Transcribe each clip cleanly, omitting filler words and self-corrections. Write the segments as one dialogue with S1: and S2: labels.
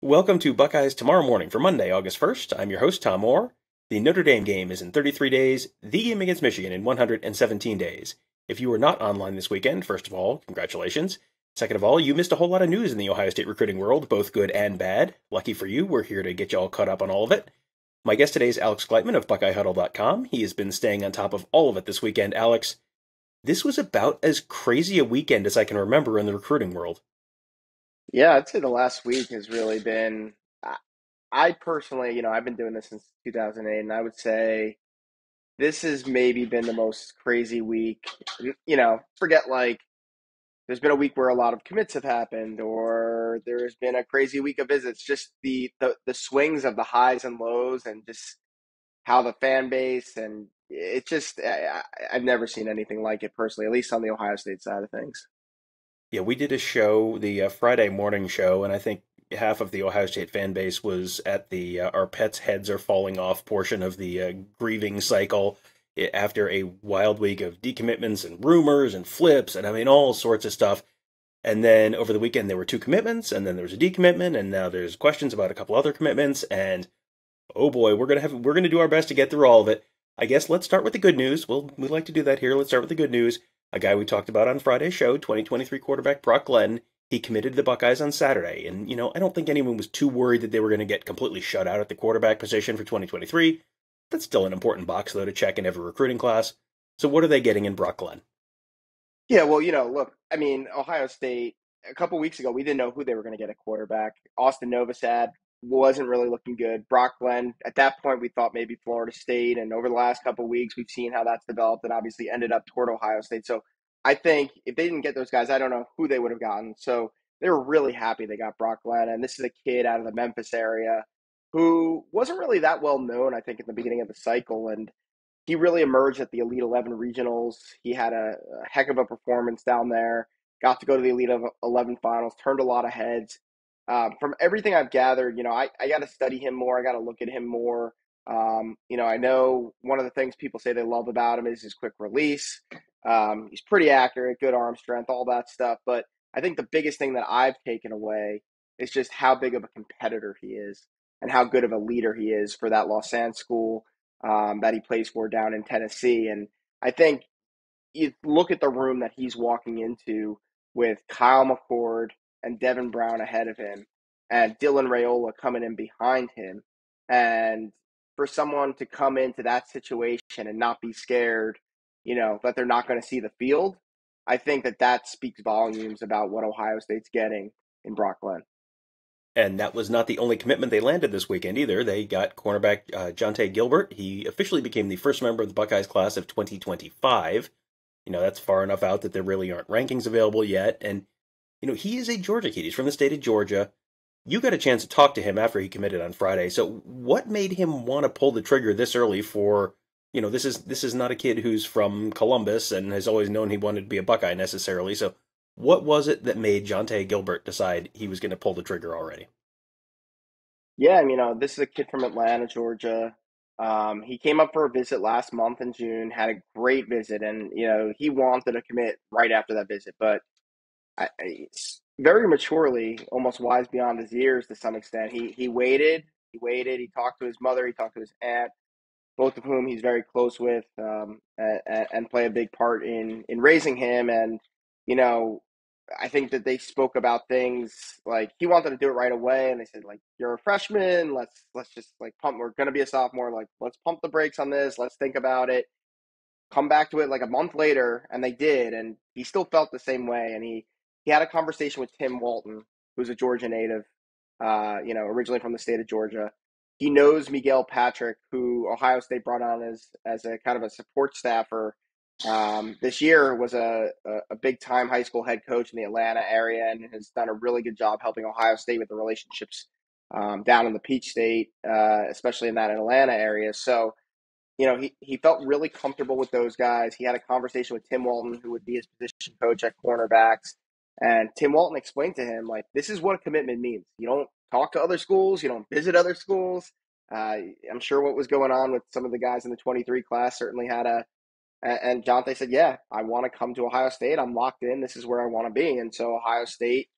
S1: Welcome to Buckeyes Tomorrow Morning for Monday, August 1st. I'm your host, Tom Orr. The Notre Dame game is in 33 days, the game against Michigan in 117 days. If you were not online this weekend, first of all, congratulations. Second of all, you missed a whole lot of news in the Ohio State recruiting world, both good and bad. Lucky for you, we're here to get you all caught up on all of it. My guest today is Alex Gleitman of BuckeyeHuddle.com. He has been staying on top of all of it this weekend. Alex, this was about as crazy a weekend as I can remember in the recruiting world.
S2: Yeah, I'd say the last week has really been. I personally, I've been doing this since 2008, and I would say this has maybe been the most crazy week. Forget like there's been a week where a lot of commits have happened, or there's been a crazy week of visits. Just the swings of the highs and lows, and just how the fan base and it just I've never seen anything like it personally, at least on the Ohio State side of things.
S1: Yeah, we did a show, the Friday morning show, and I think half of the Ohio State fan base was at the "Our Pets' Heads Are Falling Off" portion of the grieving cycle after a wild week of decommitments and rumors and flips and I mean all sorts of stuff. And then over the weekend there were two commitments, and then there was a decommitment, and now there's questions about a couple other commitments. And oh boy, we're gonna do our best to get through all of it. I guess let's start with the good news. We like to do that here. Let's start with the good news. A guy we talked about on Friday's show, 2023 quarterback Brock Glenn, he committed to the Buckeyes on Saturday. And, I don't think anyone was too worried that they were going to get completely shut out at the quarterback position for 2023. That's still an important box, though, to check in every recruiting class. So what are they getting in Brock Glenn?
S2: Yeah, well, look, I mean, Ohio State, a couple weeks ago, we didn't know who they were going to get at quarterback. Austin Novosad wasn't really looking good. Brock Glenn, at that point, we thought maybe Florida State. And over the last couple weeks, we've seen how that's developed and obviously ended up toward Ohio State. So I think if they didn't get those guys, I don't know who they would have gotten. So they were really happy they got Brock Glenn. And this is a kid out of the Memphis area who wasn't really that well known, I think, in the beginning of the cycle. And he really emerged at the Elite 11 regionals. He had a heck of a performance down there. Got to go to the Elite 11 finals. Turned a lot of heads. From everything I've gathered, I got to study him more. I got to look at him more. I know one of the things people say they love about him is his quick release. He's pretty accurate, good arm strength, all that stuff. But I think the biggest thing that I've taken away is just how big of a competitor he is and how good of a leader he is for that Los Angeles school that he plays for down in Tennessee. And I think you look at the room that he's walking into with Kyle McCord and Devin Brown ahead of him and Dylan Raiola coming in behind him. And for someone to come into that situation and not be scared, that they're not going to see the field, I think that speaks volumes about what Ohio State's getting in Brock Glenn.
S1: And that was not the only commitment they landed this weekend either. They got cornerback Jonte Gilbert. He officially became the first member of the Buckeyes class of 2025. That's far enough out that there really aren't rankings available yet. And, he is a Georgia kid. He's from the state of Georgia. You got a chance to talk to him after he committed on Friday. So what made him want to pull the trigger this early for, this is not a kid who's from Columbus and has always known he wanted to be a Buckeye necessarily. So what was it that made Jonte Gilbert decide he was going to pull the trigger already?
S2: Yeah, this is a kid from Atlanta, Georgia. He came up for a visit last month in June, had a great visit, and he wanted to commit right after that visit, but very maturely, almost wise beyond his years to some extent. He waited, he talked to his mother, he talked to his aunt, both of whom he's very close with, and play a big part in raising him. And you know, I think that they spoke about things like he wanted to do it right away, and they said like, "You're a freshman. Let's just like pump. We're going to be a sophomore. Like, let's pump the brakes on this. Let's think about it. Come back to it like a month later," and they did, and he still felt the same way. And he had a conversation with Tim Walton, who's a Georgia native, originally from the state of Georgia. He knows Miguel Patrick, who Ohio State brought on as a kind of a support staffer. This year was a big time high school head coach in the Atlanta area and has done a really good job helping Ohio State with the relationships down in the Peach State, especially in that Atlanta area. So he felt really comfortable with those guys. He had a conversation with Tim Walton, who would be his position coach at cornerbacks. And Tim Walton explained to him, like, this is what a commitment means. You don't talk to other schools. You don't visit other schools. I'm sure what was going on with some of the guys in the 23 class certainly had and Jonte said, yeah, I want to come to Ohio State. I'm locked in. This is where I want to be. And so Ohio State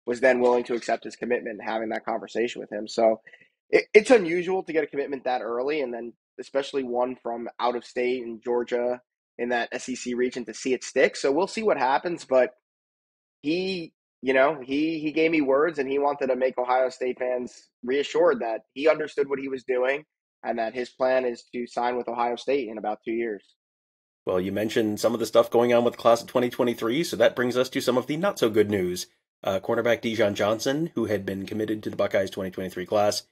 S2: was then willing to accept his commitment and having that conversation with him. So it's unusual to get a commitment that early, and then especially one from out of state in Georgia in that SEC region to see it stick. So we'll see what happens, but he, he gave me words, and he wanted to make Ohio State fans reassured that he understood what he was doing and that his plan is to sign with Ohio State in about 2 years.
S1: Well, you mentioned some of the stuff going on with the class of 2023, so that brings us to some of the not so good news. Cornerback Dijon Johnson, who had been committed to the Buckeyes 2023 class,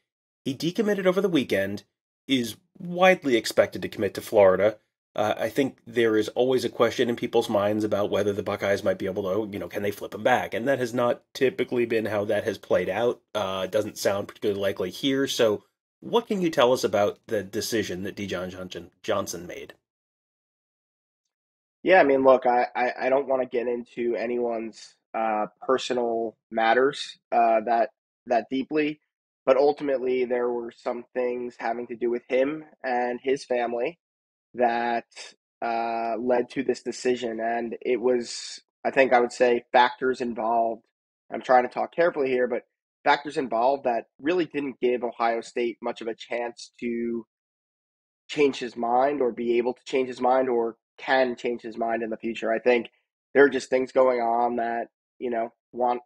S1: he decommitted over the weekend, is widely expected to commit to Florida. I think there is always a question in people's minds about whether the Buckeyes might be able to, can they flip him back? And that has not typically been how that has played out. It doesn't sound particularly likely here. So, what can you tell us about the decision that Dijon Johnson made?
S2: Yeah, I mean, look, I don't want to get into anyone's personal matters that deeply, but ultimately there were some things having to do with him and his family that led to this decision, and it was, I think, I would say, factors involved. I'm trying to talk carefully here, but factors involved that really didn't give Ohio State much of a chance to change his mind or be able to change his mind or can change his mind in the future. I think there are just things going on that, want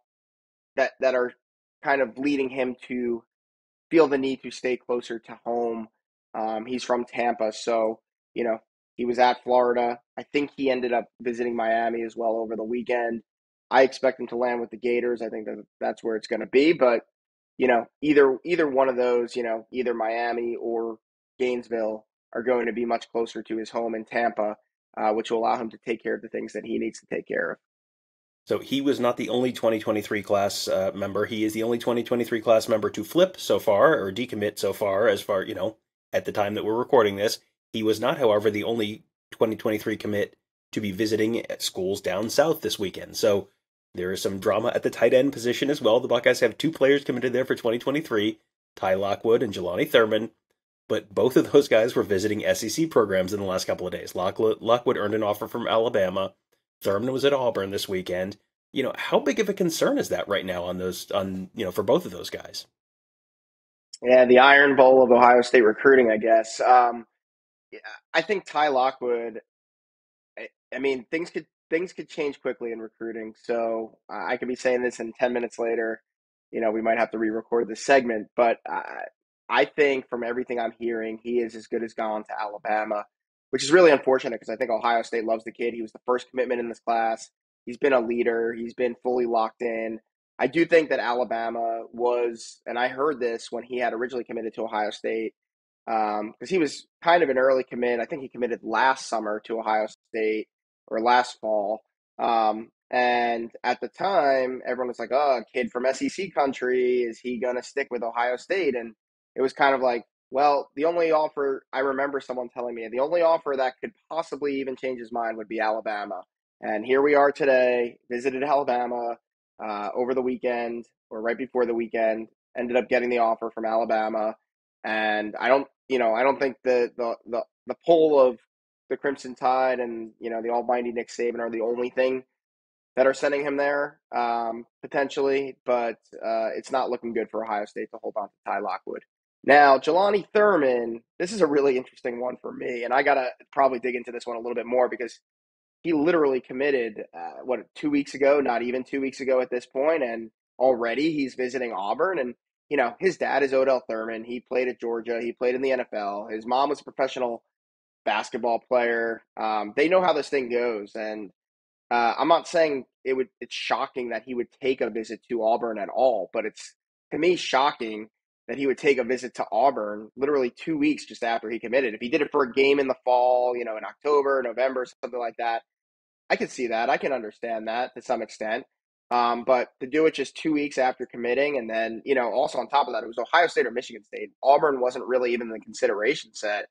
S2: that are kind of leading him to feel the need to stay closer to home. He's from Tampa, so you know he was at Florida. I think he ended up visiting Miami as well over the weekend. I expect him to land with the Gators. I think that that's where it's going to be. But either one of those, either Miami or Gainesville are going to be much closer to his home in Tampa, which will allow him to take care of the things that he needs to take care of.
S1: So he was not the only 2023 class member. He is the only 2023 class member to flip so far, or decommit so far, at the time that we're recording this. He was not, however, the only 2023 commit to be visiting at schools down south this weekend. So there is some drama at the tight end position as well. The Buckeyes have two players committed there for 2023, Ty Lockwood and Jelani Thurman, but both of those guys were visiting SEC programs in the last couple of days. Lockwood earned an offer from Alabama. Thurman was at Auburn this weekend. How big of a concern is that right now for both of those guys?
S2: Yeah, the Iron Bowl of Ohio State recruiting, I guess. Yeah, I think Ty Lockwood. I mean, things could change quickly in recruiting. So I could be saying this, and 10 minutes later, we might have to re-record this segment. But I think from everything I'm hearing, he is as good as gone to Alabama, which is really unfortunate because I think Ohio State loves the kid. He was the first commitment in this class. He's been a leader. He's been fully locked in. I do think that Alabama was, and I heard this when he had originally committed to Ohio State, because he was kind of an early commit. I think he committed last summer to Ohio State or last fall. And at the time, everyone was like, "Oh, a kid from SEC country, is he going to stick with Ohio State?" And it was kind of like, well, the only offer I remember someone telling me, the only offer that could possibly even change his mind would be Alabama. And here we are today, visited Alabama over the weekend or right before the weekend, ended up getting the offer from Alabama. And I don't think the pull of the Crimson Tide and the almighty Nick Saban are the only thing that are sending him there, potentially, but it's not looking good for Ohio State to hold on to Ty Lockwood. Now, Jelani Thurman, this is a really interesting one for me, and I gotta probably dig into this one a little bit more because he literally committed 2 weeks ago, not even 2 weeks ago at this point, and already he's visiting Auburn. And his dad is Odell Thurman. He played at Georgia. He played in the NFL. His mom was a professional basketball player. They know how this thing goes, and I'm not saying it's shocking that he would take a visit to Auburn at all, but it's, to me, shocking that he would take a visit to Auburn literally 2 weeks just after he committed. If he did it for a game in the fall, in October, November, something like that, I can see that. I can understand that to some extent. But to do it just 2 weeks after committing, and then, also on top of that, it was Ohio State or Michigan State. Auburn wasn't really even the consideration set.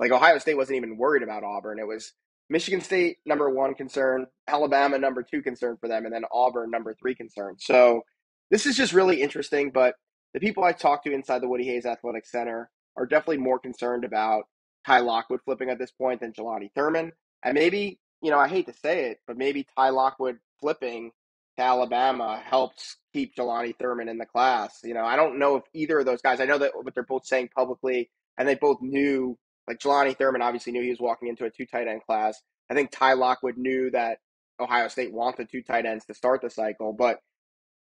S2: Like, Ohio State wasn't even worried about Auburn. It was Michigan State, number one concern, Alabama, number two concern for them, and then Auburn, number three concern. So this is just really interesting. But the people I talked to inside the Woody Hayes Athletic Center are definitely more concerned about Ty Lockwood flipping at this point than Jelani Thurman. And maybe, I hate to say it, but maybe Ty Lockwood flipping to Alabama helps keep Jelani Thurman in the class. I don't know if either of those guys, I know that what they're both saying publicly, and they both knew, like Jelani Thurman obviously knew he was walking into a two tight end class. I think Ty Lockwood knew that Ohio State wanted two tight ends to start the cycle, but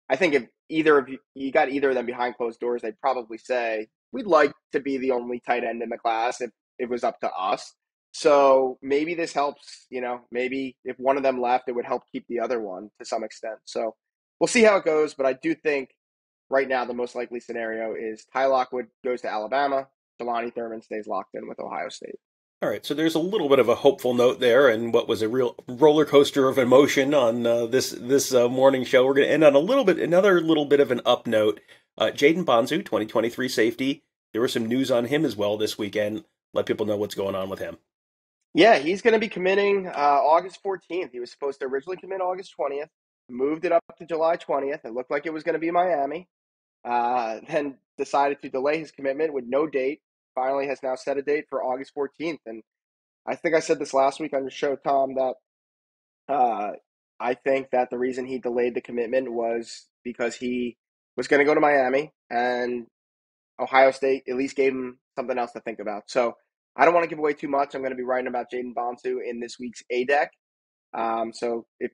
S2: I think if either of you got either of them behind closed doors, they'd probably say, we'd like to be the only tight end in the class if it was up to us. So maybe this helps, maybe if one of them left, it would help keep the other one to some extent. So we'll see how it goes. But I do think right now the most likely scenario is Ty Lockwood goes to Alabama, Jelani Thurman stays locked in with Ohio State.
S1: All right, so there's a little bit of a hopeful note there, and what was a real roller coaster of emotion on this morning show. We're going to end on another little bit of an up note. Jayden Bonsu, 2023 safety. There was some news on him as well this weekend. Let people know what's going on with him.
S2: Yeah, he's going to be committing August 14th. He was supposed to originally commit August 20th, moved it up to July 20th. It looked like it was going to be Miami. Then decided to delay his commitment with no date. Finally has now set a date for August 14th. And I think I said this last week on your show, Tom, that I think that the reason he delayed the commitment was because he was going to go to Miami, and Ohio State at least gave him something else to think about. So I don't want to give away too much. I'm going to be writing about Jayden Bonsu in this week's A Deck. So if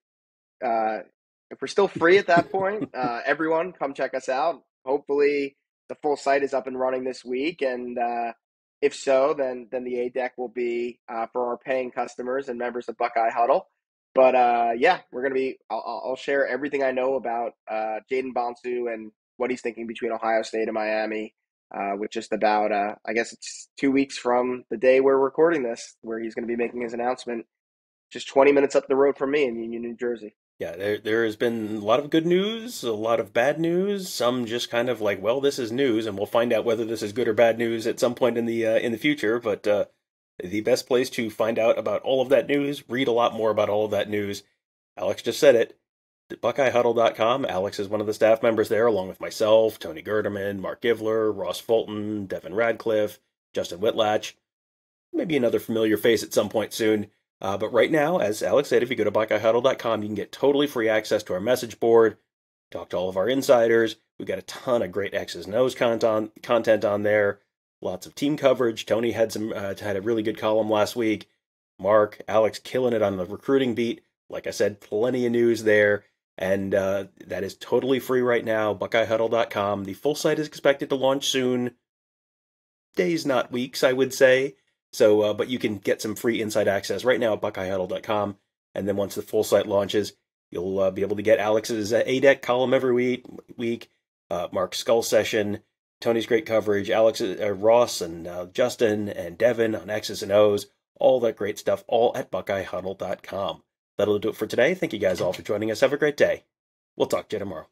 S2: we're still free at that point, everyone come check us out. Hopefully the full site is up and running this week. And if so, then the A Deck will be for our paying customers and members of Buckeye Huddle. But yeah, I'll share everything I know about Jayden Bonsu and what he's thinking between Ohio State and Miami, with just about, I guess it's 2 weeks from the day we're recording this, where he's going to be making his announcement just 20 minutes up the road from me in Union, New Jersey.
S1: Yeah, there has been a lot of good news, a lot of bad news, some just kind of like, well, this is news, and we'll find out whether this is good or bad news at some point in the future. But the best place to find out about all of that news, read a lot more about all of that news. Alex just said it. BuckeyeHuddle.com. Alex is one of the staff members there, along with myself, Tony Gerdeman, Mark Givler, Ross Fulton, Devin Radcliffe, Justin Whitlatch, maybe another familiar face at some point soon. But right now, as Alex said, if you go to BuckeyeHuddle.com, you can get totally free access to our message board, talk to all of our insiders. We've got a ton of great X's and O's content on there, lots of team coverage. Tony had a really good column last week. Mark, Alex killing it on the recruiting beat. Like I said, plenty of news there. And that is totally free right now, BuckeyeHuddle.com. The full site is expected to launch soon. Days, not weeks, I would say. So, but you can get some free inside access right now at BuckeyeHuddle.com. And then once the full site launches, you'll be able to get Alex's A-Deck column every week, Mark's Skull Session, Tony's great coverage, Ross and Justin and Devin on X's and O's, all that great stuff, all at BuckeyeHuddle.com. That'll do it for today. Thank you guys all for joining us. Have a great day. We'll talk to you tomorrow.